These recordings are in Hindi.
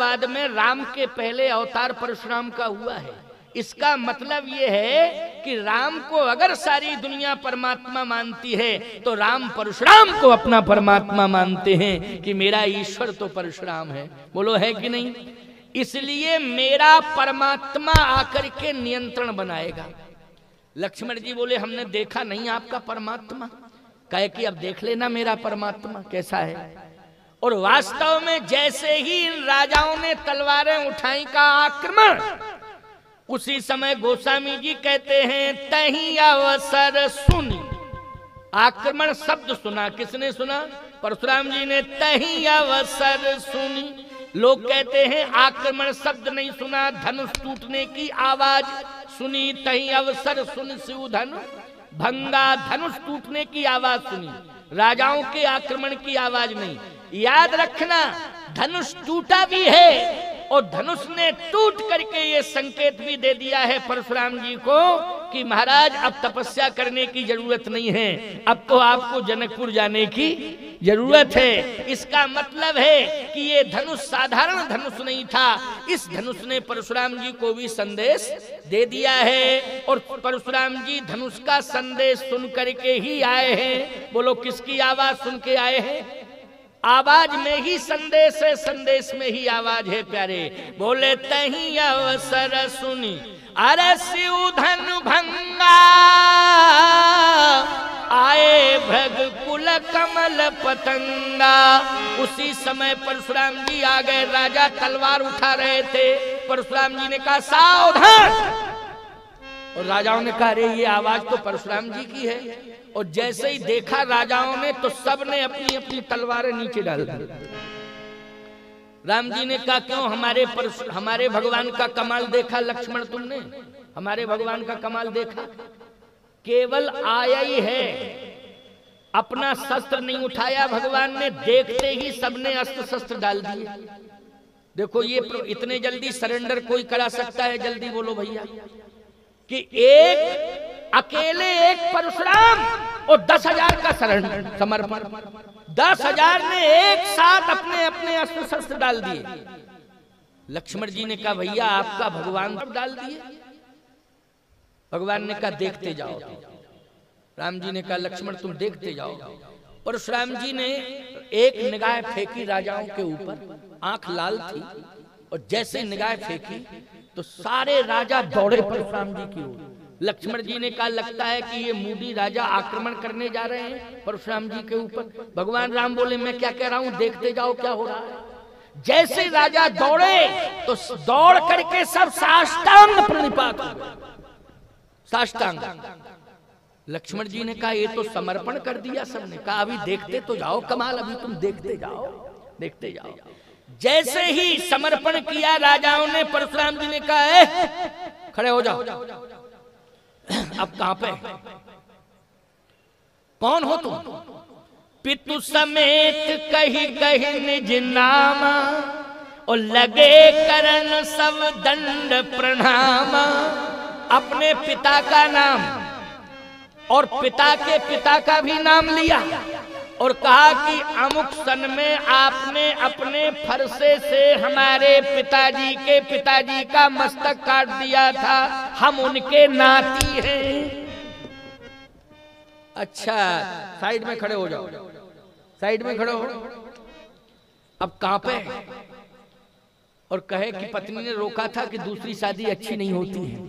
बाद में राम के पहले अवतार परशुराम का हुआ है। इसका मतलब ये है कि राम को अगर सारी दुनिया परमात्मा मानती है तो राम परशुराम को अपना परमात्मा मानते हैं कि मेरा ईश्वर तो परशुराम है। बोलो है कि नहीं? इसलिए मेरा परमात्मा आकर के नियंत्रण बनाएगा। लक्ष्मण जी बोले हमने देखा नहीं आपका परमात्मा। कहे कि अब देख लेना मेरा परमात्मा कैसा है। और वास्तव में जैसे ही इन राजाओं ने तलवारें उठाई का आक्रमण, उसी समय गोस्वामी जी कहते हैं तही अवसर सुनी। आक्रमण शब्द सुना, किसने सुना? परशुराम जी ने। तही अवसर सुनी। लोग कहते हैं आक्रमण शब्द नहीं सुना, धनुष टूटने की आवाज सुनी। तही अवसर सुन शिव धनु भंगा, धनुष टूटने की आवाज सुनी, राजाओं के आक्रमण की आवाज नहीं। याद रखना, धनुष टूटा भी है और धनुष ने टूट करके ये संकेत भी दे दिया है परशुराम जी को कि महाराज अब तपस्या करने की जरूरत नहीं है, अब तो आपको जनकपुर जाने की जरूरत है। इसका मतलब है कि ये धनुष साधारण धनुष नहीं था, इस धनुष ने परशुराम जी को भी संदेश दे दिया है। और परशुराम जी धनुष का संदेश सुन करके ही आए हैं। बोलो किसकी आवाज सुन के आए हैं? आवाज में ही संदेश है, संदेश में ही आवाज है प्यारे। बोले तही अवसर सुनी अरे शिव धनु भंगा, आए भृग कुल कमल पतंगा। उसी समय परशुराम जी आ गए। राजा तलवार उठा रहे थे, परशुराम जी ने कहा सावधान। और राजाओं ने कहा अरे ये आवाज तो परशुराम जी की है। और जैसे ही देखा राजाओं ने तो सब ने अपनी अपनी तलवारें नीचे डाल दी। राम जी ने कहा क्यों? हमारे भगवान का कमाल देखा लक्ष्मण तुमने? हमारे भगवान का कमाल देखा? केवल आया ही है, अपना शस्त्र नहीं उठाया भगवान ने, देखते ही सबने अस्त्र शस्त्र डाल दिए। देखो ये इतने जल्दी सरेंडर कोई करा सकता है? जल्दी बोलो भैया। कि एक अकेले एक परशुराम और 10,000 का समर्पण, 10,000 ने एक साथ अपने अपने अस्त्र शस्त्र डाल दिए। लक्ष्मण जी ने कहा भैया आपका भगवान डाल दिए? भगवान ने कहा देखते जाओ। राम जी ने कहा लक्ष्मण तुम देखते जाओ। परशुराम जी ने एक निगाह फेंकी राजाओं के ऊपर, आंख लाल थी, और जैसे निगाह फेंकी तो सारे राजा दौड़े परशुराम जी की ओर। लक्ष्मण जी ने कहा लगता है कि ये मूडी राजा आक्रमण करने जा रहे हैं परशुराम जी के ऊपर। भगवान राम बोले मैं क्या कह रहा हूं, देखते जाओ क्या हो रहा है। जैसे राजा दौड़े तो दौड़ करके सब साष्टांग प्रणिपात हो गए, साष्टांग। लक्ष्मण जी ने कहा ये तो समर्पण कर दिया सबने। कहा अभी देखते तो जाओ कमाल, अभी तुम देखते जाओ, देखते जाओ। जैसे ही समर्पण किया राजाओं ने, परशुराम जी ने कहा खड़े हो जाओ। अब कहां पे? कौन हो तुम? पितु समेत कही कही निज नामा, और लगे करन सब दंड प्रणाम। अपने पिता का नाम और पिता के पिता का भी नाम लिया और कहा कि अमुक सन में आपने अपने फरसे से हमारे पिताजी के पिताजी का मस्तक काट दिया था, हम उनके नाती हैं। अच्छा साइड में खड़े हो जाओ, साइड में खड़े हो। अब कहां पे? और कहे कि पत्नी ने रोका था कि दूसरी शादी अच्छी नहीं होती है,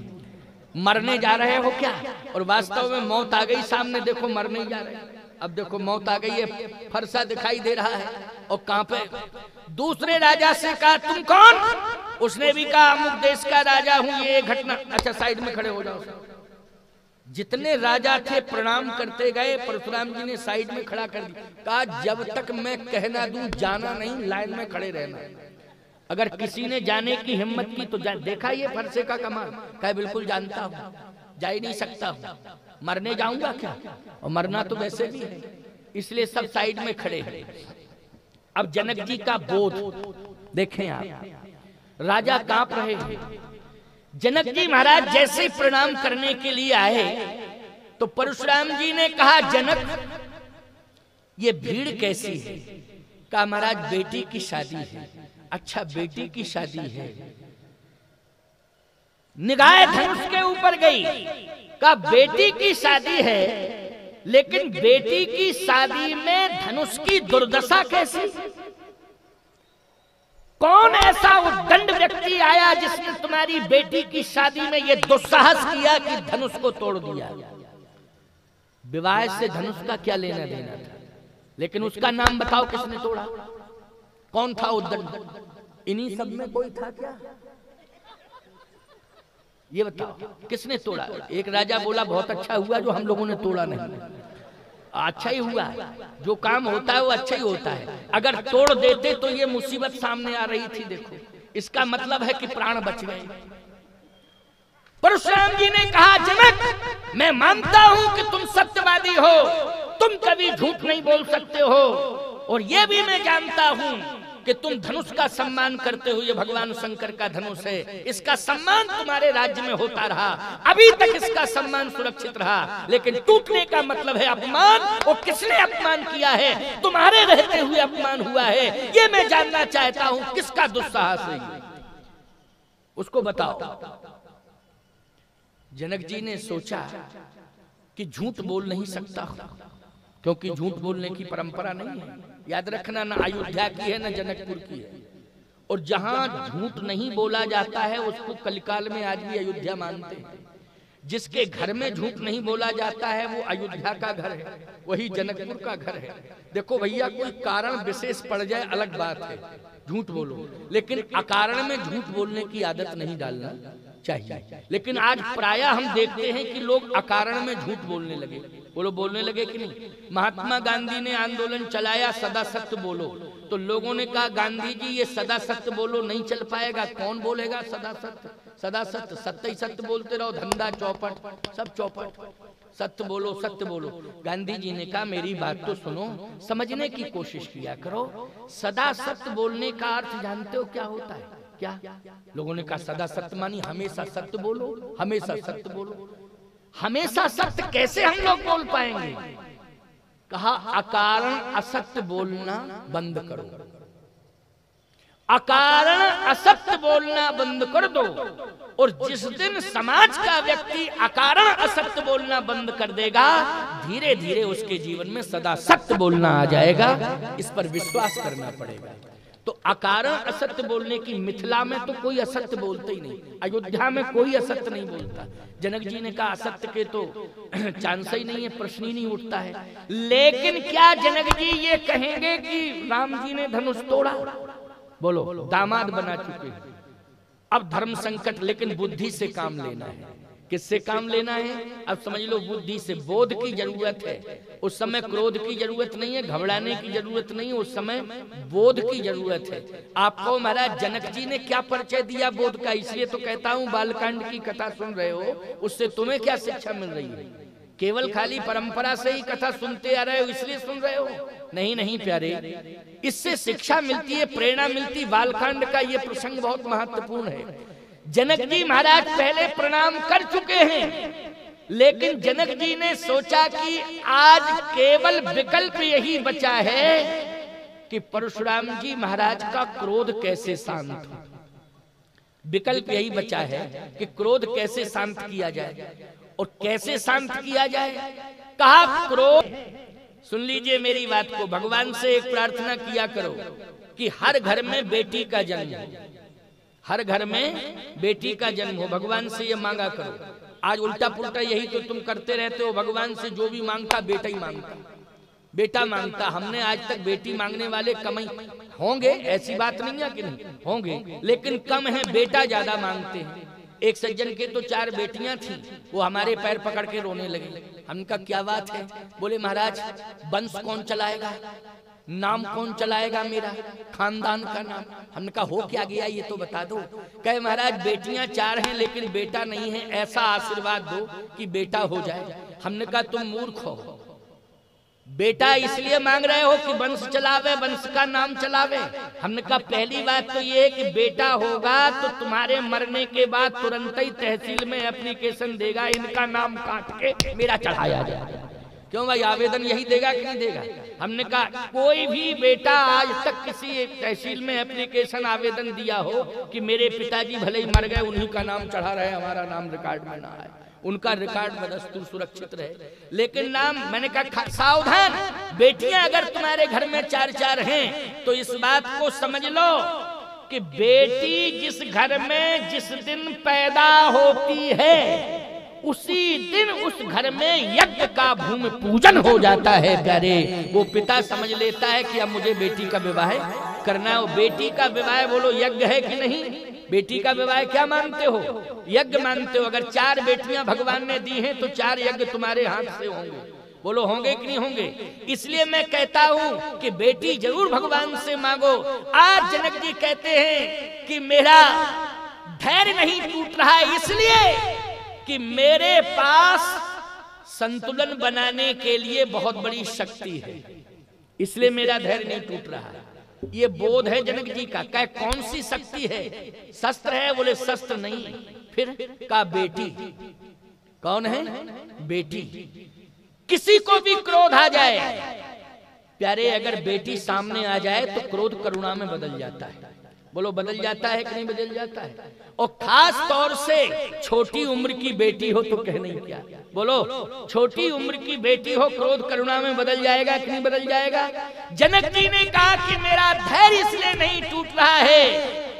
मरने जा रहे हो क्या? और वास्तव में मौत आ गई सामने, देखो मरने जा रहे हैं। अब देखो मौत आ गई है, फरसा दिखाई दे रहा है। और कहां पे? दूसरे राजा से कहा तुम कौन? उसने भी कहा अमुक देश का राजा हूं, ये घटना। अच्छा साइड में खड़े हो जाओ। जितने राजा थे प्रणाम करते गए, परशुराम जी ने साइड में खड़ा कर दिया। कहा जब तक मैं कहना दूं जाना नहीं, लाइन में खड़े रहना। अगर किसी ने जाने की हिम्मत की तो देखा ये फरसे का कमाल। कहा बिल्कुल जानता हूं, जा ही नहीं सकता हूं, मरने जाऊंगा क्या? और मरना तो वैसे भी है, इसलिए सब साइड में खड़े हैं। अब जनक जी का बोध देखें आप, राजा कांप रहे हैं। जनक जी महाराज जैसे प्रणाम करने के लिए आए तो परशुराम जी ने कहा जनक ये भीड़ कैसी है? कहा महाराज बेटी की शादी है। अच्छा बेटी की शादी है, निगाह धनुष के ऊपर गई, का बेटी की शादी है, लेकिन बेटी की शादी में धनुष की दुर्दशा कैसी? कौन ऐसा उद्दंड व्यक्ति आया जिसने तुम्हारी बेटी की शादी में यह दुस्साहस किया कि धनुष को तोड़ दिया? विवाह से धनुष का क्या लेना देना था, लेकिन उसका नाम बताओ किसने तोड़ा? कौन था उद्दंड? इन्हीं सब में कोई था क्या? ये बताओ किसने तोड़ा? एक राजा बोला बहुत अच्छा हुआ जो हम लोगों ने तोड़ा नहीं। अच्छा ही हुआ, जो काम होता है वो अच्छा ही होता है। अगर तोड़ देते तो ये मुसीबत सामने आ रही थी। देखो, इसका मतलब है कि प्राण बच गए। परशुराम जी ने कहा, जनक मैं मानता हूं कि तुम सत्यवादी हो, तुम कभी झूठ नहीं बोल सकते हो, और ये भी मैं जानता हूं कि तुम धनुष का सम्मान करते हो। ये भगवान शंकर का धनुष है, इसका सम्मान तुम्हारे राज्य में होता रहा, अभी तक इसका सम्मान सुरक्षित रहा, लेकिन टूटने का मतलब है अपमान। वो किसने अपमान किया है? तुम्हारे रहते हुए अपमान हुआ है। ये मैं जानना चाहता हूं, किसका दुस्साहस है, उसको बताओ। जनक जी ने सोचा कि झूठ बोल नहीं सकता, क्योंकि झूठ बोलने की परंपरा नहीं है। याद रखना, ना अयोध्या की है ना जनकपुर की है, और जहां झूठ नहीं बोला जाता है उसको कलिकाल में आज भी अयोध्या मानते हैं। जिसके घर में झूठ नहीं बोला जाता है वो अयोध्या का घर है, वही जनकपुर का घर है। देखो भैया, कोई कारण विशेष पड़ जाए अलग बात है, झूठ बोलो, लेकिन अकारण में झूठ बोलने की आदत नहीं डालना चाहिए। लेकिन आज प्रायः हम देखते हैं कि लोग अकारण में झूठ बोलने लगे। बोलो, बोलने लगे कि नहीं? महात्मा गांधी ने आंदोलन चलाया, सदा सत्य बोलो, तो लोगों ने कहा गांधी जी ये सदा सत्य बोलो नहीं चल पाएगा, कौन बोलेगा सदा सत्य? सदा सत्य, सत्य ही सत्य बोलते रहो, धंधा चौपट, सब चौपट, सत्य बोलो सत्य बोलो। गांधी जी ने कहा मेरी बात तो सुनो, समझने की कोशिश किया करो। सदा सत्य बोलने का अर्थ जानते हो क्या होता है? क्या? लोगों ने कहा सदा सत्य मानी हमेशा सत्य बोलो, हमेशा सत्य बोलो। हमेशा सत्य कैसे हम लोग बोल पाएंगे? कहा अकारण असत्य बोलना बंद करो, अकारण असत्य बोलना बंद कर दो, और जिस दिन समाज का व्यक्ति अकारण असत्य बोलना बंद कर देगा, धीरे धीरे उसके जीवन में सदा सत्य बोलना आ जाएगा। इस पर विश्वास करना पड़ेगा। तो अकारण असत्य बोलने की, मिथिला में तो कोई असत्य बोलते ही नहीं, अयोध्या में कोई असत्य नहीं बोलता। जनक जी ने कहा असत्य के तो चांस ही नहीं है, प्रश्न ही नहीं उठता है। लेकिन क्या जनक जी ये कहेंगे कि राम जी ने धनुष तोड़ा? बोलो, दामाद बना चुके, अब धर्म संकट, लेकिन बुद्धि से काम लेना है। किससे काम लेना है? अब समझ लो, बुद्धि से। बोध की जरूरत है। उस समय क्रोध की जरूरत नहीं है, घबराने की जरूरत नहीं है, उस समय बोध की जरूरत है। आपको महाराज जनक जी ने क्या परिचय दिया बोध का? इसलिए तो कहता हूं बालकांड की कथा सुन रहे हो, उससे तुम्हें क्या शिक्षा मिल रही है? केवल खाली परंपरा से ही कथा सुनते आ रहे हो इसलिए सुन रहे हो? नहीं नहीं प्यारे, इससे शिक्षा मिलती है, प्रेरणा मिलती। बालकांड का ये प्रसंग बहुत महत्वपूर्ण है। जनक जी महाराज पहले प्रणाम कर चुके हैं, लेकिन जनक जी ने सोचा कि आज केवल विकल्प यही बचा है कि परशुराम जी महाराज का क्रोध कैसे शांत हो। विकल्प यही बचा है कि क्रोध कैसे शांत किया जाए। और कैसे शांत किया जाए? कहा क्रोध, सुन लीजिए मेरी बात को, भगवान से एक प्रार्थना किया करो कि हर घर में बेटी का जन्म हो, हर घर में बेटी का जन्म हो। भगवान से ये मांगा करो। आज उल्टा पुल्टा यही तो तुम करते रहते हो, भगवान से जो भी मांगता बेटा ही मांगता, बेटा मांगता। हमने आज तक बेटी मांगने वाले कम ही होंगे, ऐसी बात नहीं है कि नहीं होंगे, लेकिन कम है, बेटा ज्यादा मांगते हैं। एक सज्जन के तो 4 बेटियां थी, वो हमारे पैर पकड़ के रोने लगे। हमका क्या बात है? बोले महाराज वंश कौन चलाएगा, नाम कौन चलाएगा, मेरा खानदान का नाम। हमने कहा हो क्या गया ये तो बता दो। कहे महाराज बेटियां 4 हैं लेकिन बेटा नहीं है, ऐसा आशीर्वाद दो कि बेटा हो जाए। हमने कहा तुम मूर्ख हो, बेटा इसलिए मांग रहे हो कि वंश चलावे, वंश का नाम चलावे। हमने कहा पहली बात तो ये है कि बेटा होगा तो तुम्हारे मरने के बाद तुरंत ही तहसील में एप्लीकेशन देगा, इनका नाम काट के मेरा चढ़ाया जाए। क्यों भाई, आवेदन यही देगा कि नहीं देगा? हमने कहा कोई भी बेटा आज तक किसी तहसील में एप्लीकेशन आवेदन दिया हो कि मेरे पिताजी भले ही मर गए, उन्हीं का नाम चढ़ा रहे, हमारा नाम रिकॉर्ड में ना आए, उनका रिकॉर्ड बदस्तूर सुरक्षित रहे, लेकिन नाम, मैंने कहा सावधान, बेटियां अगर तुम्हारे घर में 4-4 हैं तो इस बात को समझ लो कि बेटी जिस घर में जिस दिन पैदा होती है उसी दिन उस घर में यज्ञ का भूमि पूजन हो जाता है प्यारे। वो पिता समझ लेता है कि अब मुझे बेटी का विवाह करना है। बेटी का विवाह बोलो यज्ञ है कि नहीं? बेटी का विवाह क्या मानते हो? यज्ञ मानते हो। अगर 4 बेटियां भगवान ने दी हैं तो 4 यज्ञ तुम्हारे हाथ से होंगे, बोलो होंगे कि नहीं होंगे? इसलिए मैं कहता हूं कि बेटी जरूर भगवान से मांगो। आज जनक जी कहते हैं कि मेरा धैर्य नहीं टूट रहा है इसलिए कि मेरे पास संतुलन बनाने के लिए बहुत बड़ी शक्ति है, इसलिए मेरा धैर्य नहीं टूट रहा है। ये बोध है जनक जी का। क्या कौन सी शक्ति है? शस्त्र है? बोले शस्त्र नहीं। फिर का बेटी। कौन है? बेटी। किसी को भी क्रोध आ जाए प्यारे, अगर बेटी सामने आ जाए तो क्रोध करुणा में बदल जाता है। बोलो बदल जाता है कि नहीं बदल जाता है? और खास तौर से छोटी उम्र की बेटी हो तो कहने क्या, बोलो छोटी उम्र की बेटी हो, क्रोध करुणा में बदल जाएगा कि नहीं बदल जाएगा? जनक जी ने कहा कि मेरा धैर्य इसलिए नहीं टूट रहा है,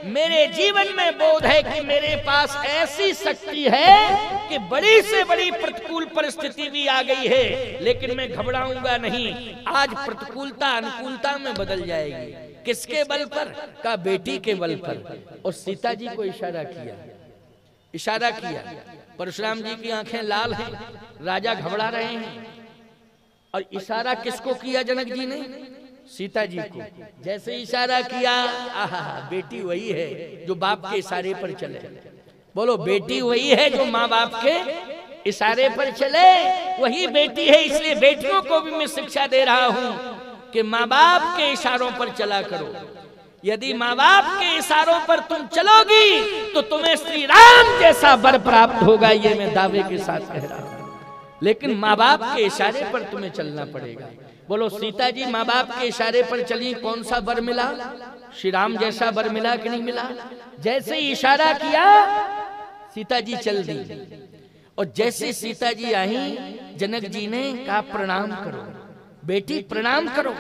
मेरे जीवन में बोध है कि मेरे पास ऐसी शक्ति है कि बड़ी से बड़ी प्रतिकूल परिस्थिति भी आ गई है लेकिन मैं घबराऊंगा नहीं। आज प्रतिकूलता अनुकूलता में बदल जाएगी। किसके बल पर? का बेटी के बल पर। और सीता जी को इशारा किया, इशारा किया। परशुराम जी की आंखें लाल हैं, राजा घबरा रहे हैं। और इशारा किसको किया जनक जी ने? सीता जी को। जैसे इशारा किया, आहा, बेटी वही है जो बाप के इशारे पर चले। बोलो बेटी वही है जो माँ बाप के इशारे पर चले, वही बेटी है। इसलिए बेटियों को भी मैं शिक्षा दे रहा हूं कि माँ बाप के इशारों पर चला करो। यदि माँ बाप के इशारों पर तुम चलोगी तो तुम्हें श्री राम जैसा वर प्राप्त होगा, ये मैं दावे के साथ कह रहा हूं। लेकिन माँ बाप के इशारे पर तुम्हें चलना पड़ेगा। बोलो सीता जी माँ बाप के इशारे पर चली, कौन सा वर मिला? श्री राम जैसा वर मिला कि नहीं मिला? जैसे ही इशारा किया सीता जी चल दी। और जैसे सीता जी आई, जनक जी ने कहा प्रणाम करो बेटी, प्रणाम करो।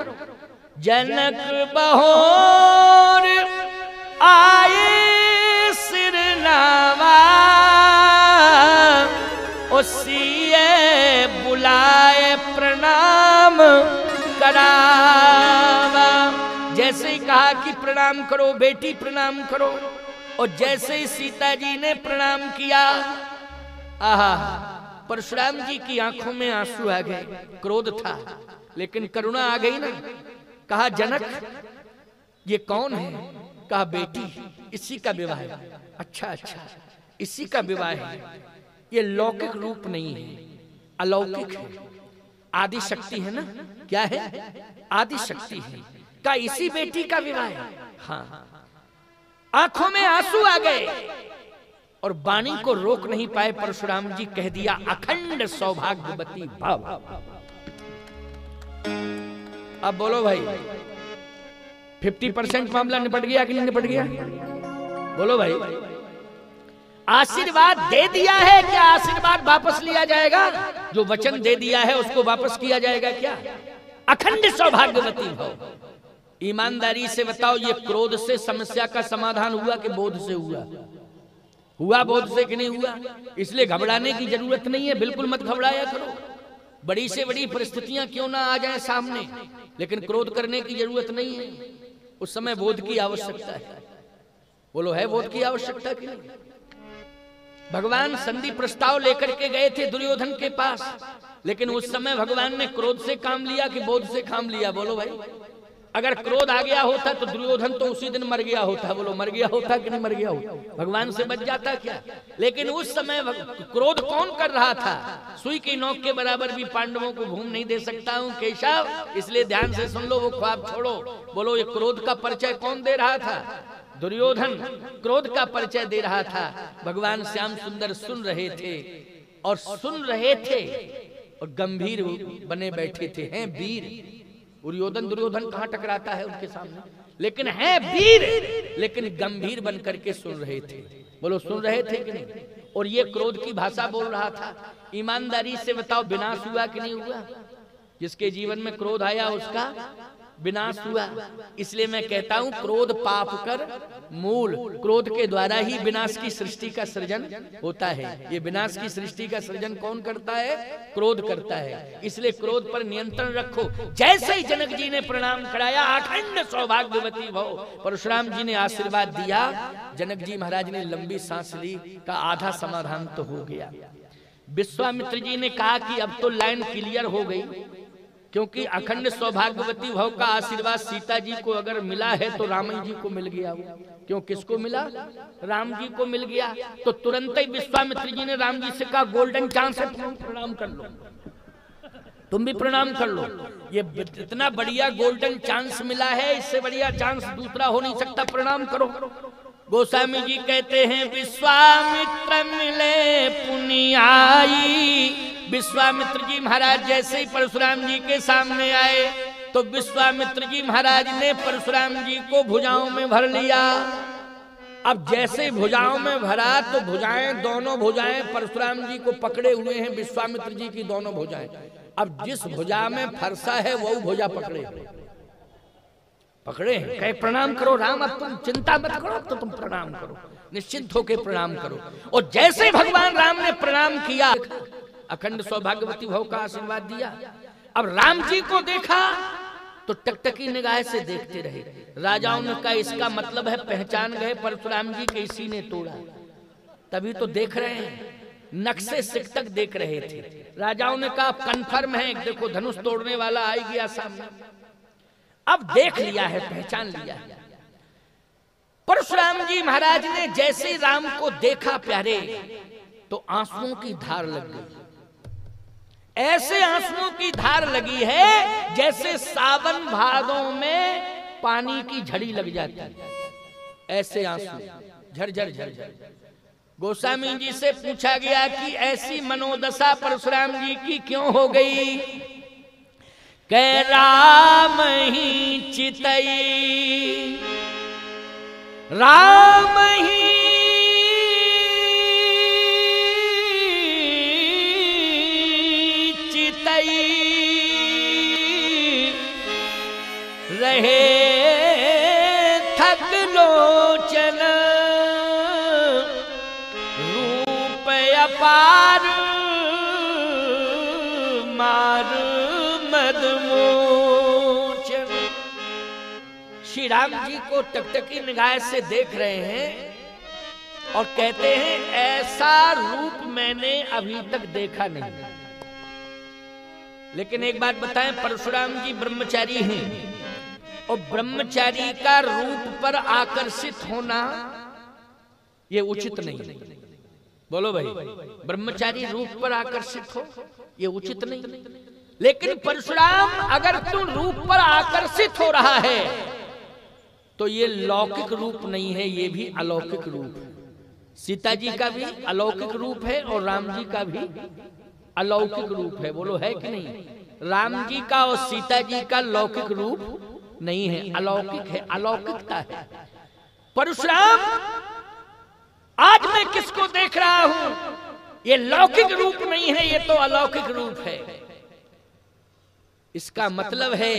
जनक बहोर आए सिर नावा, उसिए बुलाए प्रणाम करावा। जैसे ही कहा कि प्रणाम करो बेटी, प्रणाम करो, और जैसे ही सीता जी ने प्रणाम किया, आहा, परशुराम जी की आंखों में आंसू आ गए। क्रोध था लेकिन करुणा आ गई ना। कहा जनक ये कौन है? कहा बेटी, इसी का विवाह है। अच्छा अच्छा, इसी का विवाह है। ये लौकिक रूप नहीं है, अलौकिक है, आदि शक्ति है ना। क्या है? आदि शक्ति है। का इसी बेटी का विवाह है? हाँ। आंखों में आंसू आ गए और वाणी को रोक नहीं पाए। परशुराम जी कह दिया अखंड सौभाग्यवती भव। अब बोलो भाई 50% मामला निपट गया कि नहीं निपट गया? बोलो भाई। आशीर्वाद दे दिया है, क्या आशीर्वाद वापस लिया जाएगा? जो वचन दे दिया है उसको वापस किया जाएगा क्या? अखंड सौभाग्यवती भव। ईमानदारी से बताओ, ये क्रोध से समस्या का समाधान हुआ कि बोध से हुआ? हुआ बोध से कि नहीं हुआ? इसलिए घबराने की जरूरत नहीं है, बिल्कुल मत घबराया करो। बड़ी से बड़ी परिस्थितियां क्यों ना आ जाए सामने, लेकिन क्रोध करने की जरूरत नहीं है। उस समय बोध की आवश्यकता है। बोलो है बोध की आवश्यकता की नहीं? भगवान संधि प्रस्ताव लेकर के गए थे दुर्योधन के पास, लेकिन उस समय भगवान ने क्रोध से काम लिया कि बोध से काम लिया? बोलो भाई। अगर क्रोध आ गया होता तो दुर्योधन तो उसी दिन मर गया होता। बोलो मर गया होता कि नहीं मर गया होता? भगवान से बच जाता क्या? लेकिन उस समय क्रोध कौन कर रहा था? सुई की नोक के बराबर भी पांडवों को घूम नहीं दे सकता हूं केशव, इसलिए ध्यान से सुन लो, वो ख्वाब छोड़ो। बोलो ये क्रोध का परिचय कौन दे रहा था? दुर्योधन क्रोध का परिचय दे रहा था। भगवान श्याम सुंदर सुन रहे थे और सुन रहे थे और गंभीर बने बैठे थे, हैं वीर। दुर्योधन कहाँ टकराता है उनके सामने, लेकिन है वीर, लेकिन गंभीर बन करके सुन रहे थे। बोलो सुन रहे थे कि नहीं? और ये क्रोध की भाषा बोल रहा था। ईमानदारी से बताओ विनाश हुआ कि नहीं हुआ? जिसके जीवन में क्रोध आया उसका विनाश हुआ। इसलिए मैं कहता हूं क्रोध पाप कर मूल। क्रोध के द्वारा ही विनाश की सृष्टि का सृजन होता है। ये विनाश की सृष्टि का सृजन कौन करता है? क्रोध करता है। इसलिए क्रोध पर नियंत्रण रखो। जैसे ही जनक जी ने प्रणाम कराया, अखंड सौभाग्यवती भव, परशुराम जी ने आशीर्वाद दिया, जनक जी महाराज ने लंबी सांस ली, का आधा समाधान तो हो गया। विश्वामित्र जी ने कहा कि अब तो लाइन क्लियर हो गई, क्योंकि अखंड सौभाग्यवती भव का आशीर्वाद सीता जी को अगर मिला है तो राम जी को मिल गया। क्यों, किसको मिला? राम जी को मिल गया। तो तुरंत ही विश्वामित्र जी ने राम जी से कहा गोल्डन चांस है, प्रणाम कर लो, तुम भी प्रणाम कर लो। ये इतना बढ़िया गोल्डन चांस मिला है, इससे बढ़िया चांस दूसरा हो नहीं सकता, प्रणाम करो। गोस्वामी जी कहते हैं विश्वामित्र मिले पुनियाई। विश्वामित्र जी महाराज जैसे ही परशुराम जी के सामने आए तो विश्वामित्र जी महाराज ने परशुराम जी को भुजाओं में भर लिया। अब जैसे भुजाओं में भरा तो भुजाएं, दोनों भुजाएं परशुराम जी को पकड़े हुए हैं, विश्वामित्र जी की दोनों भुजाएं। अब जिस भुजा में फरसा है वो भुजा पकड़े हैं। कहे प्रणाम करो राम, अब तुम चिंता मत करो, अब तो तुम प्रणाम करो, निश्चिंत होके प्रणाम करो। और जैसे भगवान राम ने प्रणाम किया, अखंड सौभाग्यवती भव का आशीर्वाद दिया। अब राम जी को देखा तो टकटकी निगाह से देखते रहे। राजाओं ने कहा इसका मतलब है पहचान गए परशुराम जी के इसी ने तोड़ा। तभी तो देख रहे हैं, नक्शे सिक तक देख रहे थे। राजाओं ने कहा कंफर्म है, देखो धनुष तोड़ने वाला आ गया सामने। अब देख लिया है, पहचान लिया है। परशुराम जी महाराज ने जैसे राम को देखा प्यारे, तो आंसुओं की धार लग गई। ऐसे आंसुओं की धार लगी है जैसे सावन भादों में पानी की झड़ी लग जाती है। ऐसे आंसू झरझर झरझर। गोस्वामी जी से पूछा गया कि ऐसी मनोदशा परशुराम जी की क्यों हो गई? कह राम ही चितई, राम ही रहे थक लोचन, रूप अपार मार मदमोचन। श्री राम जी को टकटकी निगाह से देख रहे हैं और कहते हैं ऐसा रूप मैंने अभी तक देखा नहीं। लेकिन एक बात बताएं, परशुराम जी ब्रह्मचारी हैं और ब्रह्मचारी का रूप पर आकर्षित होना ये उचित नहीं। बोलो भाई, ब्रह्मचारी रूप पर आकर्षित हो ये उचित नहीं। लेकिन परशुराम अगर तुम रूप पर आकर्षित हो रहा है तो ये लौकिक रूप नहीं है, ये भी अलौकिक रूप है। सीता जी का भी अलौकिक रूप है और राम जी का भी अलौकिक रूप है। बोलो है कि नहीं? राम जी का और सीता जी का लौकिक रूप नहीं है, अलौकिक है, अलौकिकता है। परशुराम आज मैं किसको देख रहा हूं? ये लौकिक रूप नहीं है, ये तो अलौकिक रूप है। इसका मतलब है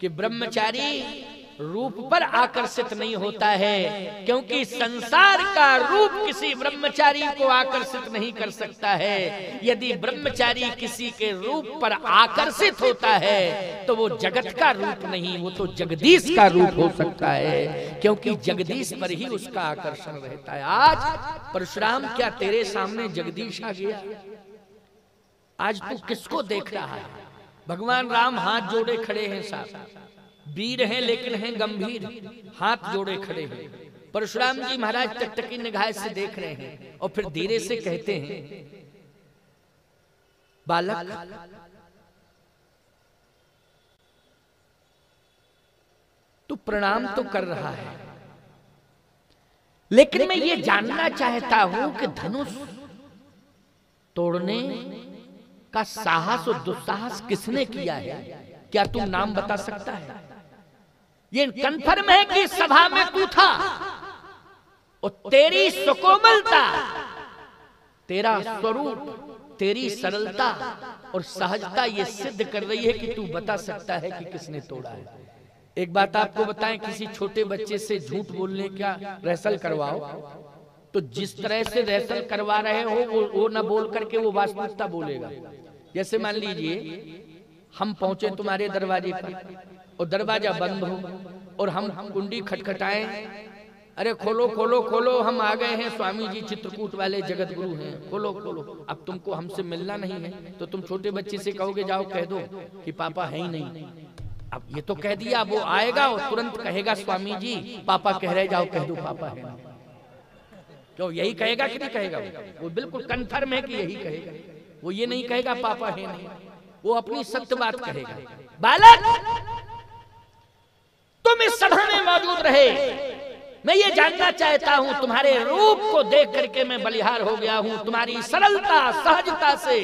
कि ब्रह्मचारी रूप पर आकर्षित नहीं होता है, क्योंकि संसार का रूप किसी ब्रह्मचारी को आकर्षित नहीं कर सकता है। यदि ब्रह्मचारी किसी के रूप पर आकर्षित होता है तो वो जगत का रूप नहीं, वो तो जगदीश का रूप हो सकता है, क्योंकि जगदीश पर ही उसका आकर्षण रहता है। आज परशुराम क्या तेरे सामने जगदीश आ गया? आज तू किसको देख रहा है? भगवान राम हाथ जोड़े खड़े हैं, साहब वीर हैं लेकिन हैं गंभीर, हाथ जोड़े खड़े हैं। परशुराम जी महाराज टकटकी निगाह से देख रहे हैं और फिर धीरे से कहते हैं, बालक तू प्रणाम तो कर रहा है, लेकिन मैं ये जानना चाहता हूं कि धनुष तोड़ने का साहस और दुस्साहस किसने किया है, क्या तू नाम बता सकता है? ये कन्फर्म है कि सभा में तू था और तेरी सुकोमलता, तेरा स्वरूप, तेरी सरलता और सहजता ये सिद्ध कर रही है कि तू बता सकता है कि किसने तोड़ा है। एक बात आपको बताएं, किसी छोटे बच्चे से झूठ बोलने का रिहर्सल करवाओ तो जिस तरह से रिहर्सल करवा रहे हो वो न बोल करके वो वास्तविकता बोलेगा। जैसे मान लीजिए हम पहुंचे तुम्हारे दरवाजे पर और दरवाजा बंद हो और हम कुंडी खटखटाएं, अरे खोलो खोलो खोलो, हम आ गए हैं, स्वामी जी चित्रकूट वाले जगत गुरु हैं, खोलो खोलो। अब तुमको हमसे मिलना नहीं है तो तुम छोटे बच्चे से कहोगे जाओ कह दो कि पापा है ही नहीं। अब ये तो कह दिया, वो आएगा और तुरंत कहेगा स्वामी जी पापा कह रहे, जाओ कह दो पापा है। क्यों, यही कहेगा कि नहीं कहेगा? वो बिल्कुल कन्फर्म है कि यही कहेगा। वो ये नहीं कहेगा पापा है नहीं, वो अपनी सत्य बात कहेगा। बालक तुम इस सभा में मौजूद रहे, मैं ये जानना चाहता हूं, तुम्हारे रूप को देख करके मैं बलिहार हो गया हूं, तुम्हारी सरलता सहजता से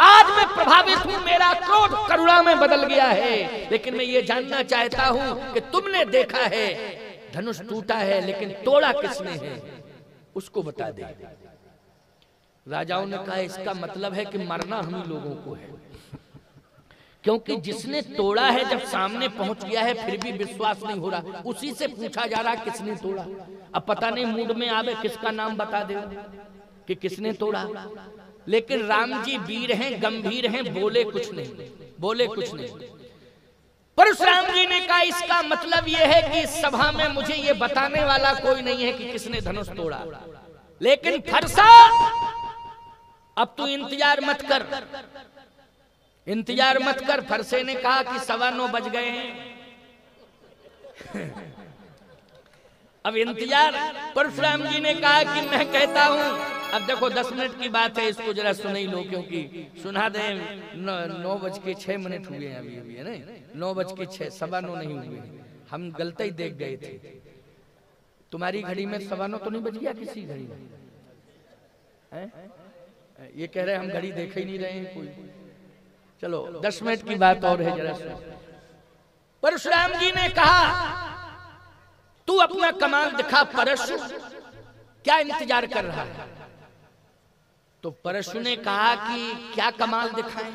आज मैं प्रभावित हूं, मेरा क्रोध करुणा में बदल गया है। लेकिन मैं ये जानना चाहता हूं कि तुमने देखा है धनुष टूटा है, लेकिन तोड़ा किसने है उसको बता दे। राजाओं ने कहा इसका मतलब है कि मरना हम ही लोगों को है, क्योंकि जिसने तोड़ा है जब सामने पहुंच गया है फिर भी विश्वास नहीं हो रहा, उसी से पूछा जा रहा किसने तोड़ा। अब पता नहीं मूड में आवे किसका नाम बता दे कि किसने तोड़ा। लेकिन राम जी वीर हैं, गंभीर हैं, बोले कुछ नहीं, बोले कुछ नहीं। परशुराम जी ने कहा इसका मतलब यह है कि इस सभा में मुझे ये बताने वाला कोई नहीं है कि किसने धनुष तोड़ा। लेकिन फरसा अब तू इंतजार मत कर, इंतजार मत कर। फरसे ने कहा कि 9:15 बज गए हैं। अब इंतजार, परशुराम जी ने कहा कि मैं कहता हूं, अब देखो 10 मिनट की बात है, इसको जरा सुन ही लो, क्योंकि सुना दे 9:06 हुए हैं अभी अभी, है ना, 9:06, 9:15 नहीं हुए, हम गलती ही देख गए थे। तुम्हारी घड़ी में 9:15 तो नहीं बज गया किसी घड़ी में? ये कह रहे हम घड़ी देख ही नहीं रहे हैं कोई। चलो 10 मिनट की बात और है, जरा सुन। परशुराम जी ने कहा तू अपना कमाल दिखा परशु, क्या इंतजार कर रहा है? तो परशु ने कहा कि क्या कमाल दिखाएं?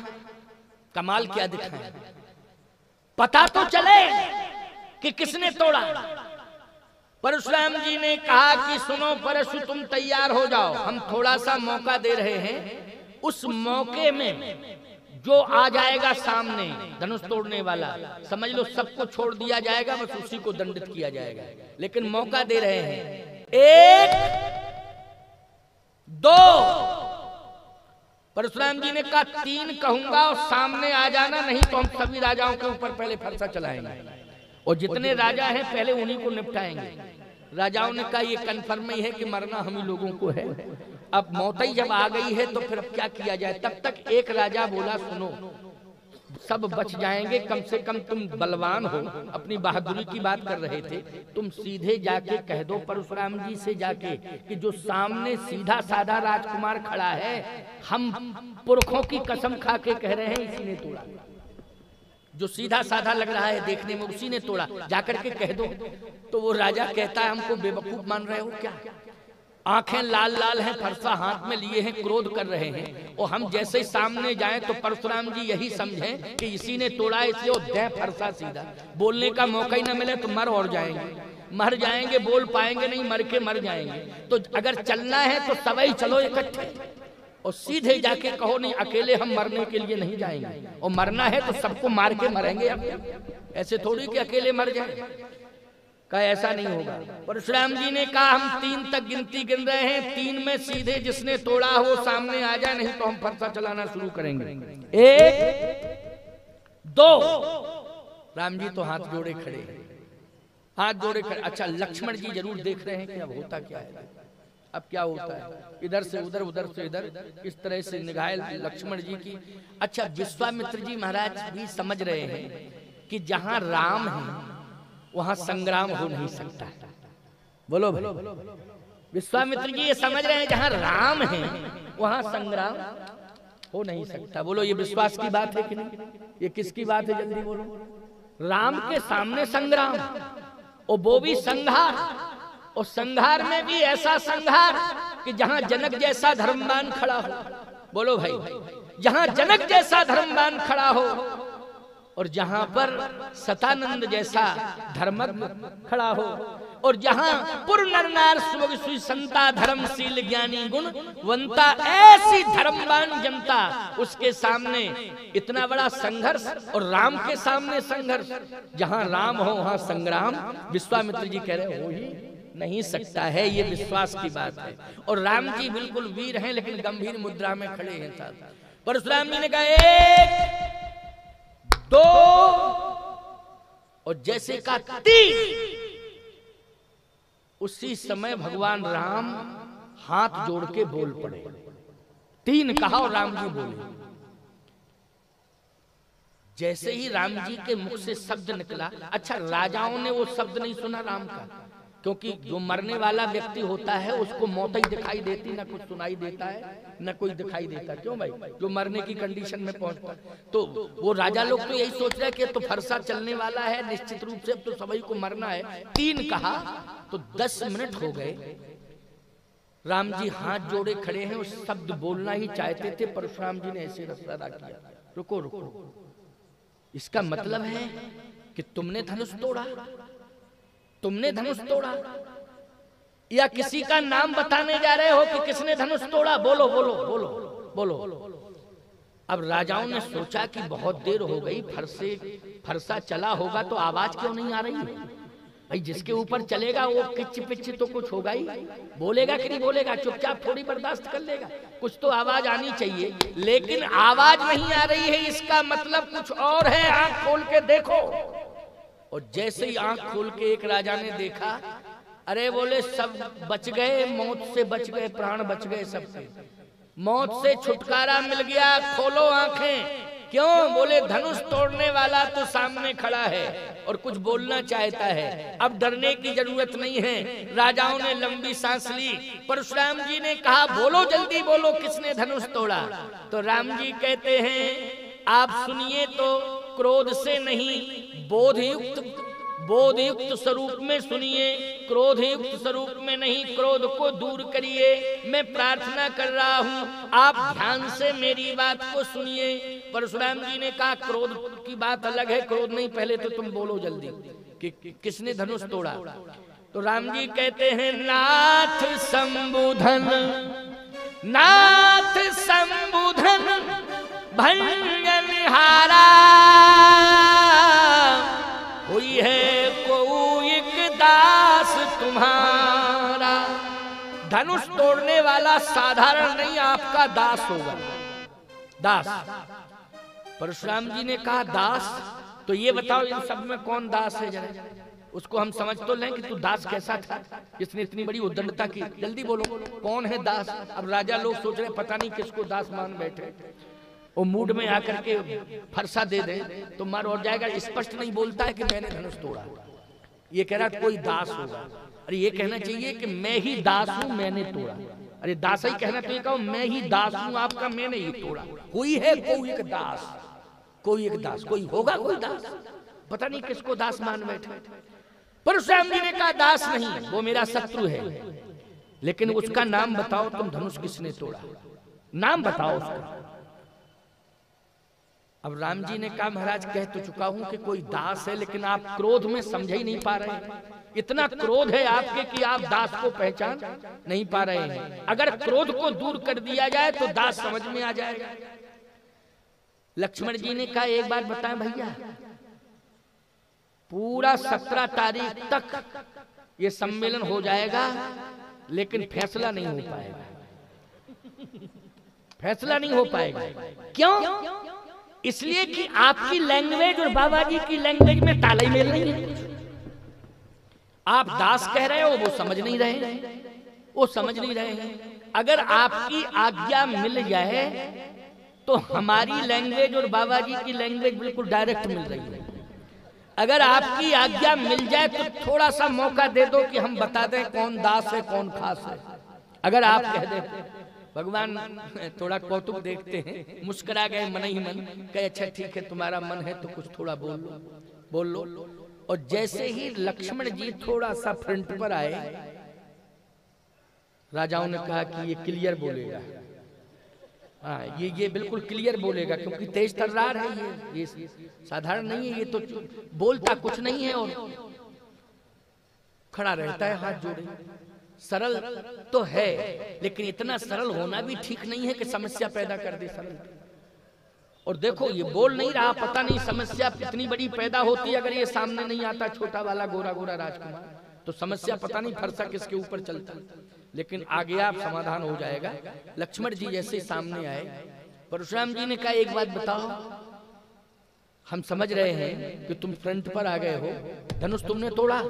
कमाल क्या दिखाएं? पता तो चले कि किसने तोड़ा। परशुराम जी ने कहा कि सुनो परशु, तुम तैयार हो जाओ, हम थोड़ा सा मौका दे रहे हैं। उस मौके में जो आ जाएगा सामने धनुष तोड़ने वाला, समझ लो सबको छोड़ दिया जाएगा, बस उसी को दंडित किया जाएगा। लेकिन मौका दे रहे हैं, 1 2। परशुराम जी ने कहा 3 कहूंगा और सामने आ जाना, नहीं तो हम सभी राजाओं के ऊपर पहले फरसा चलाएंगे और जितने राजा हैं पहले उन्हीं को निपटाएंगे। राजाओं ने कहा ये कन्फर्म ही है कि मरना हम ही लोगों को है। अब मौत ही जब आ गई है तो फिर अब क्या किया जाए। तब तक एक राजा बोला सुनो, सब बच जाएंगे, कम से कम तुम बलवान हो, अपनी बहादुरी की बात कर रहे थे, तुम सीधे जाके कह दो परशुराम जी से जाके कि जो सामने सीधा साधा राजकुमार खड़ा है, हम पुरखों की कसम खा के कह रहे हैं इसी ने तोड़ा। जो सीधा साधा लग रहा है देखने में उसी ने तोड़ा, जाकर के कह दो। तो वो राजा कहता है हमको बेवकूफ मान रहे हो क्या? आंखें लाल लाल हैं, फरसा हाथ में लिए हैं, क्रोध कर रहे हैं, और हम जैसे ही सामने जाएं तो परशुराम जी यही समझें कि इसी ने तोड़ा, इसलिए वो दें फरसा सीधा। बोलने का मौका ही ना मिले तो मर और जाएंगे, मर जाएंगे, बोल पाएंगे नहीं, मर के मर जाएंगे। तो अगर चलना है तो सभी चलो इकट्ठे और सीधे जाके कहो नहीं अकेले हम मरने के लिए नहीं जाएंगे, और मरना है तो सबको मार के मरेंगे। अब ऐसे थोड़ी कि अकेले मर जाए, कहा ऐसा नहीं होगा। परशुराम जी ने कहा हम 3 तक गिनती गिन रहे हैं, 3 में सीधे जिसने तोड़ा हो सामने आ जाए, नहीं तो हम फरसा चलाना शुरू करेंगे। 1 2। राम जी तो हाथ जोड़े खड़े, हाथ जोड़े खड़े। अच्छा लक्ष्मण जी जरूर देख रहे हैं कि अब होता क्या है, अब क्या होता है। इधर से उधर, उधर से इधर, इस तरह से निगाह लक्ष्मण जी की। अच्छा विश्वामित्र जी महाराज भी समझ रहे हैं कि जहां राम है वहां संग्राम हो नहीं सकता। बोलो भाई, विश्वामित्र जी ये समझ रहे हैं जहां राम है वहां संग्राम हो नहीं सकता। बोलो ये विश्वास की बात है कि नहीं? ये किसकी बात है, जल्दी बोलो। राम के सामने संग्राम, और वो भी संघार, और संघार में भी ऐसा संघार कि जहां जनक जैसा धर्मवान खड़ा हो। बोलो भाई, जहां जनक जैसा धर्मवान खड़ा हो और जहां पर सतानंद जैसा धर्मज्ञ खड़ा हो, और जहां पुर नर नार सुभग सुई संता धर्मशील ज्ञानी गुण वंता, ऐसी धर्मवान जनता, उसके सामने इतना बड़ा संघर्ष, और राम के सामने संघर्ष। जहां राम हो वहां संग्राम, विश्वामित्र जी कह रहे हो ही नहीं सकता है, ये विश्वास की बात है। और राम जी बिल्कुल वीर हैं, लेकिन गंभीर मुद्रा में खड़े हैं साथ। परशुराम जी ने कहा 1 2, और जैसे का 3, उसी समय भगवान राम हाथ जोड़ के बोल पड़े। 3 कहा और राम जी बोले। जैसे ही राम जी के मुख से शब्द निकला, अच्छा राजाओं ने वो शब्द नहीं सुना राम का, क्योंकि जो मरने वाला व्यक्ति होता है उसको मौत ही दिखाई देती, ना कुछ सुनाई देता है, ना कोई दिखाई देता। क्यों भाई? जो मरने की कंडीशन में पहुंचता, तो वो राजा लोग तो यही सोच रहे हैं कि तो फरसा चलने वाला है, निश्चित रूप से अब तो सभी को मरना है। 3 कहा तो 10 मिनट हो गए। राम जी हाथ जोड़े खड़े हैं, उस शब्द बोलना ही चाहते थे, परशुराम जी ने ऐसे इशारा किया, रुको रुको, इसका मतलब है कि तुमने धनुष तोड़ा, तुमने धनुष तोड़ा, या किसी का नाम बताने जा रहे हो कि किसने धनुष तोड़ा? बोलो बोलो बोलो बोलो। अब राजाओं ने सोचा कि बहुत देर हो गई, फरसा चला होगा तो आवाज क्यों नहीं आ रही है? भाई जिसके ऊपर चलेगा वो किच पिच तो कुछ होगा ही, बोलेगा कि नहीं बोलेगा? चुपचाप थोड़ी बर्दाश्त कर लेगा, कुछ तो आवाज आनी चाहिए। लेकिन आवाज नहीं आ रही है, इसका मतलब कुछ और है। आंख खोल के देखो। और जैसे ही आंख खोल के एक राजा ने देखा, अरे बोले सब बच गए, मौत से बच गए, प्राण बच गए सबके, मौत से छुटकारा मिल गया, खोलो आंखें। क्यों? बोले धनुष तोड़ने वाला तो सामने खड़ा है और कुछ बोलना चाहता है, अब डरने की जरूरत नहीं है। राजाओं ने लंबी सांस ली। परशुराम जी ने कहा बोलो, जल्दी बोलो, किसने धनुष तोड़ा? तो राम जी कहते हैं आप सुनिए तो क्रोध से नहीं, बोधयुक्त स्वरूप में सुनिए, क्रोधयुक्त स्वरूप में नहीं। क्रोध को दूर करिए, मैं प्रार्थना कर रहा हूँ, आप ध्यान से मेरी बात को सुनिए। परशुराम जी ने कहा क्रोध की बात अलग है, क्रोध नहीं, पहले तो तुम बोलो जल्दी कि किसने धनुष तोड़ा। तो राम जी कहते हैं नाथ संबुधन, नाथ संबुधन भंजनहारा, हुई है कोई एक दास तुम्हारा। धनुष तोड़ने वाला साधारण नहीं, आपका दास होगा, दास। परशुराम जी ने कहा दास, तो ये बताओ इन सब में कौन दास है? जरा उसको हम समझ तो लें कि तू दास कैसा था जिसने इतनी बड़ी उद्दंडता की। जल्दी बोलो कौन है दास? अब राजा लोग सोच रहे पता नहीं किसको दास मान बैठे, वो मूड में आकर के फरसा दे दे तो मार और जाएगा। स्पष्ट नहीं बोलता है कि मैंने धनुष तोड़ा, ये कह रहा कोई दास होगा। अरे ये कहना चाहिए कि मैं ही दास हूं, मैंने तोड़ा। अरे दास ही कहना चाहिए, कहो मैं ही दास हूं आपका, मैंने ही तोड़ा। कोई है कोई एक दास, कोई एक दास, कोई होगा कोई दास, पता नहीं किसको दास मान बैठे। परशुराम जी ने कहा दास नहीं, वो मेरा शत्रु है, लेकिन उसका नाम बताओ, तुम धनुष किसने तोड़ा, नाम बताओ उसका। अब राम जी ने कहा महाराज कह तो चुका हूं कि कोई दास है, लेकिन आप क्रोध में समझ ही नहीं पा रहे हैं। इतना क्रोध है आपके कि आप दास को पहचान नहीं पा रहे हैं। अगर क्रोध को दूर कर दिया जाए तो दास समझ में आ जाएगा। लक्ष्मण जी ने कहा एक बात बताएं भैया, पूरा 17 तारीख तक ये सम्मेलन हो जाएगा, लेकिन फैसला नहीं हो पाएगा, फैसला नहीं हो पाएगा। क्यों? इसलिए कि आपकी लैंग्वेज और बाबा जी की लैंग्वेज में तालमेल नहीं है। आप दास कह रहे हो, वो समझ नहीं रहे, वो समझ नहीं रहे हैं। अगर आपकी आज्ञा मिल जाए तो हमारी लैंग्वेज और बाबा जी की लैंग्वेज बिल्कुल डायरेक्ट मिल रही है। अगर आपकी आज्ञा मिल जाए तो थोड़ा सा मौका दे दो कि हम बता दें कौन दास है कौन खास है। अगर आप कह दें भगवान थोड़ा कौतुक देखते हैं, मुस्कुरा गए मन ही मन, कहे अच्छा ठीक है तुम्हारा मन है तो कुछ थोड़ा बोल लो। और जैसे ही लक्ष्मण जी थोड़ा सा फ्रंट पर आए, राजाओं ने कहा कि ये क्लियर बोलेगा, हाँ ये बिल्कुल क्लियर बोलेगा, क्योंकि तेज तर्रार है, ये साधारण नहीं है, ये तो बोलता कुछ नहीं है और खड़ा रहता है हाथ जोड़े। सरल तो है, लेकिन इतना सरल होना भी ठीक नहीं है कि समस्या पैदा कर दे सरल। और देखो ये बोल नहीं रहा, पता नहीं समस्या इतनी बड़ी पैदा होती अगर ये सामने नहीं आता, छोटा वाला गोरा गोरा राजकुमार, तो समस्या पता नहीं फरसा किसके ऊपर चलता। लेकिन आगे आप समाधान हो जाएगा। लक्ष्मण जी जैसे सामने आए, परशुराम जी ने कहा एक बात बताओ, हम समझ रहे हैं कि तुम फ्रंट पर आ गए हो, धनुष तुमने तोड़ा।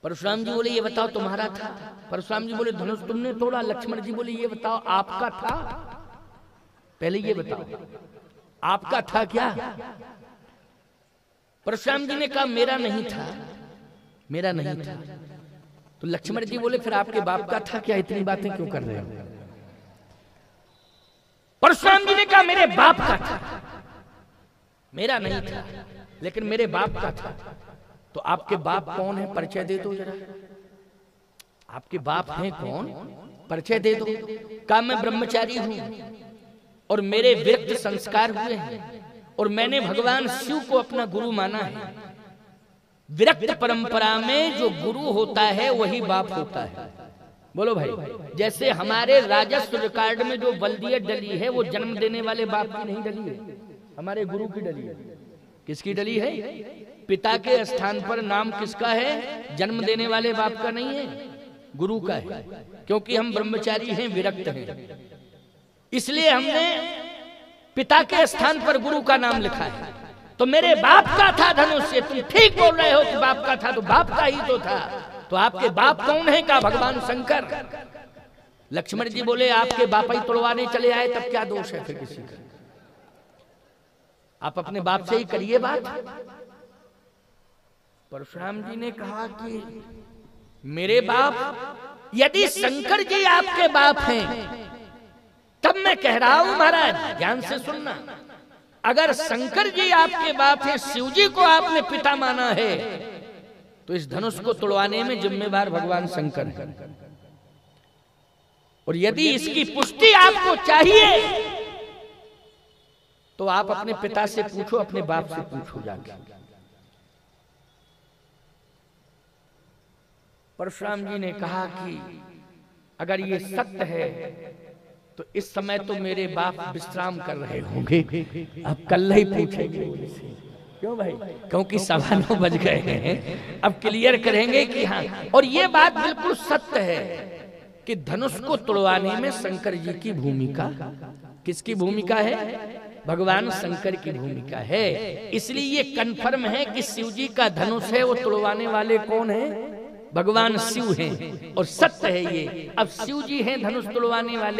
परशुराम जी बोले ये बताओ तुम्हारा था। परशुराम जी बोले धनुष तुमने तोड़ा। लक्ष्मण जी बोले ये बताओ आपका था, पहले ये बताओ आपका था क्या। परशुराम जी ने कहा मेरा नहीं था, मेरा नहीं था। तो लक्ष्मण जी बोले फिर आपके बाप का था क्या, इतनी बातें क्यों कर रहे हो। परशुराम जी ने कहा मेरे बाप का था, मेरा नहीं था, लेकिन मेरे बाप का था। तो आपके बाप कौन है, परिचय दे दो जरा, आपके बाप हैं कौन, परिचय दे दो। कहा मैं ब्रह्मचारी हूं और मेरे विरक्त संस्कार हुए हैं और मैंने भगवान शिव को अपना गुरु माना है। विरक्त परंपरा में जो गुरु होता है वही बाप होता है। बोलो भाई, जैसे हमारे राजस्व रिकॉर्ड में जो बल्दियत डली है वो जन्म देने वाले बाप की नहीं डली है, हमारे गुरु की डली है। किसकी डली है, पिता के स्थान पर नाम किसका है, जन्म देने वाले बाप का नहीं है, गुरु का है। क्योंकि हम ब्रह्मचारी हैं, विरक्त हैं, इसलिए हमने पिता के स्थान पर गुरु का नाम लिखा है। तो मेरे बाप का था धनुष, तुम ठीक बोल रहे हो कि बाप का था, तो बाप का ही तो था। तो आपके बाप कौन है, का भगवान शंकर। लक्ष्मण जी बोले आपके बाप ही तोड़वाने चले आए, तब क्या दोष है फिर किसी का, आप अपने बाप से ही करिए बात। परशुराम जी ने कहा कि मेरे बाप, यदि शंकर जी आपके बाप हैं तब मैं कह रहा हूं महाराज, ध्यान से सुनना, अगर शंकर जी आपके बाप हैं, शिव जी को आपने पिता माना है, तो इस धनुष को तोड़वाने में जिम्मेदार भगवान शंकर है। और यदि इसकी पुष्टि आपको चाहिए तो आप अपने पिता से पूछो, अपने बाप से पूछो जाके। परशुराम जी ने कहा कि अगर ये सत्य है तो इस समय तो मेरे बाप विश्राम कर रहे होंगे, अब कल ही पूछेंगे उनसे। क्यों भाई, क्योंकि 9:15 बज गए हैं, अब क्लियर करेंगे कि हाँ। और ये बात बिल्कुल सत्य है कि धनुष को तोड़वाने में शंकर जी की भूमिका, किसकी भूमिका है, भगवान शंकर की भूमिका है। इसलिए ये कन्फर्म है कि शिव जी का धनुष है, वो तोड़वाने वाले कौन है, भगवान शिव हैं। और सत्य है ये, अब शिव जी हैं धनुष तोड़वाने वाले।